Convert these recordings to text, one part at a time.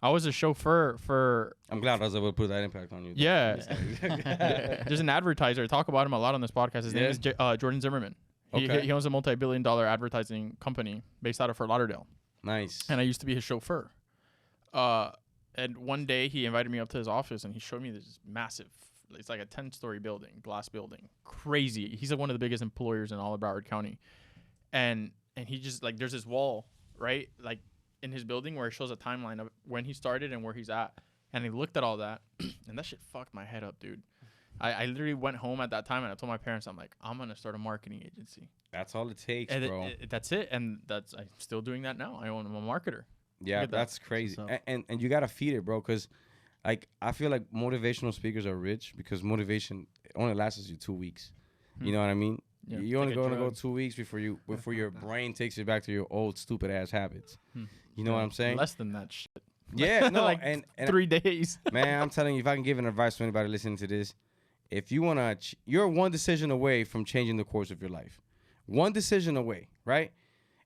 I was a chauffeur for. I'm glad I was able to put that impact on you. Yeah. There's an advertiser. I talk about him a lot on this podcast. His name is Jordan Zimmerman. He owns a multi-billion-dollar advertising company based out of Fort Lauderdale. Nice. And I used to be his chauffeur. And one day he invited me up to his office and he showed me this massive, it's like a 10-story building, glass building. Crazy. He's like one of the biggest employers in all of Broward County. And he just like, there's this wall, right? Like in his building where it shows a timeline of when he started and where he's at. And he looked at all that and that shit fucked my head up, dude. I literally went home at that time and I told my parents, I'm like, I'm going to start a marketing agency. That's all it takes, and bro. That's it. And I'm still doing that now. I'm a marketer. Yeah, that's crazy. And you got to feed it, bro, because like I feel like motivational speakers are rich because motivation only lasts you 2 weeks. You know what I mean? Yeah, you only going to go 2 weeks before your brain takes you back to your old stupid ass habits. You know what I'm saying? Less than that shit. Yeah, no, like and 3 days. Man, I'm telling you, if I can give an advice to anybody listening to this, if you want to, you're one decision away from changing the course of your life. One decision away, right?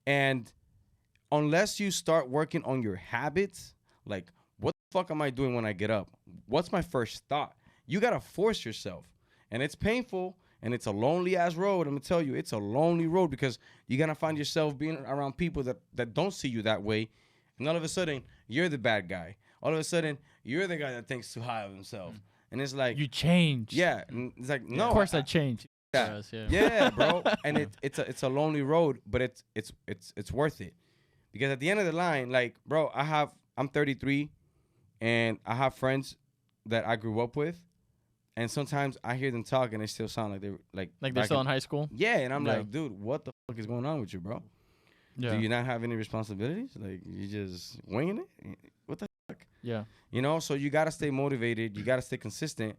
And unless you start working on your habits, like, what the fuck am I doing when I get up? What's my first thought? You got to force yourself. And it's painful, and it's a lonely-ass road. I'm going to tell you, it's a lonely road because you're going to find yourself being around people that don't see you that way. And all of a sudden, you're the bad guy. All of a sudden, you're the guy that thinks too high of himself. And it's like... You change. Yeah. And it's like, no. Of course I changed. Yeah, bro. And it's a lonely road, but it's worth it. Because at the end of the line, like, bro, I'm 33, and I have friends that I grew up with, and sometimes I hear them talk, and they still sound like they're like they're still in high school. Yeah, and I'm like, dude, what the fuck is going on with you, bro? Yeah. Do you not have any responsibilities? Like, you just winging it? What the fuck? Yeah. You know, so you gotta stay motivated. You gotta stay consistent.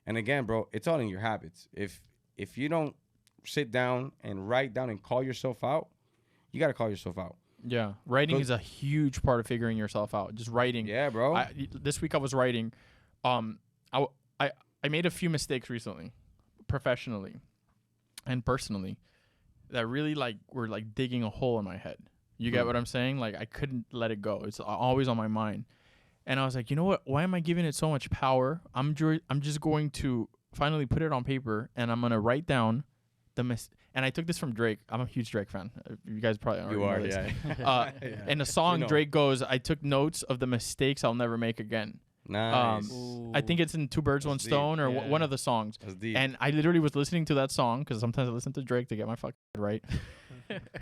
And again, bro, it's all in your habits. If you don't sit down and write down and call yourself out, you gotta call yourself out. Yeah, writing is a huge part of figuring yourself out. Just writing. Yeah, bro. This week I was writing. I made a few mistakes recently, professionally and personally, that really were digging a hole in my head. You get what I'm saying? Like I couldn't let it go. It's always on my mind. And I was like, you know what? Why am I giving it so much power? I'm just going to finally put it on paper, and I'm gonna write down and I took this from Drake. I'm a huge Drake fan. You guys probably already know this. Yeah. In a song, Drake goes, I took notes of the mistakes I'll never make again. Nice. I think it's in Two Birds, One Stone or one of the songs. That's deep. And I literally was listening to that song because sometimes I listen to Drake to get my fucking right.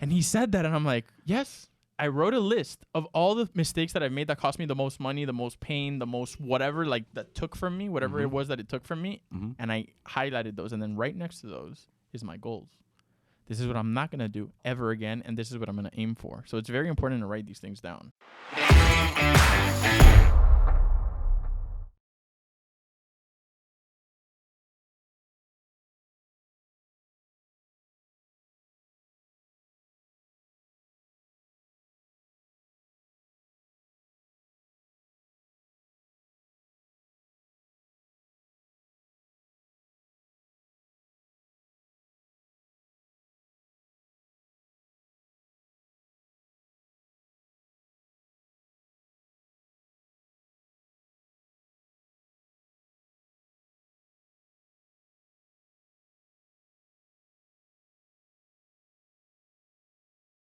And he said that, and I'm like, yes. I wrote a list of all the mistakes that I've made that cost me the most money, the most pain, the most whatever, that took from me, whatever it was that it took from me. And I highlighted those. And then right next to those is my goals. This is what I'm not going to do ever again, and this is what I'm going to aim for. So it's very important to write these things down.